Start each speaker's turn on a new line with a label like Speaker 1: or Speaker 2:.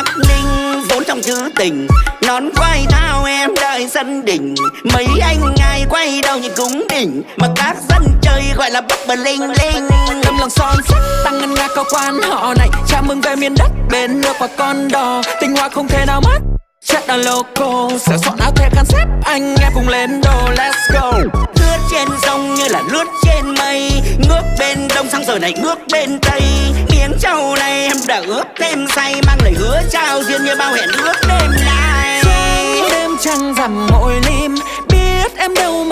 Speaker 1: Bắc Ninh vốn trong trữ tình, nón quay thao em đợi sân đỉnh. Mấy anh ngài quay đầu như cúng đỉnh, mà các dân chơi gọi là bắc bờ linh linh.
Speaker 2: Cầm lòng son sắt tăng ngân nga cao quan họ này, chào mừng về miền đất bên nước và con đò. Tinh hoa không thể nào mất, chất là local. Sửa soạn áo thề khăn xếp, anh em cùng lên đồ. Let's go.
Speaker 1: Lướt trên sông như là lướt trên mây, ngước bên đông sang rồi này ngước bên tây. Miếng trầu này em đã ướp thêm say, mang lời hứa trao duyên như bao hẹn ước đêm nay.
Speaker 2: Đêm trăng rằm môi lim, biết em đâu mà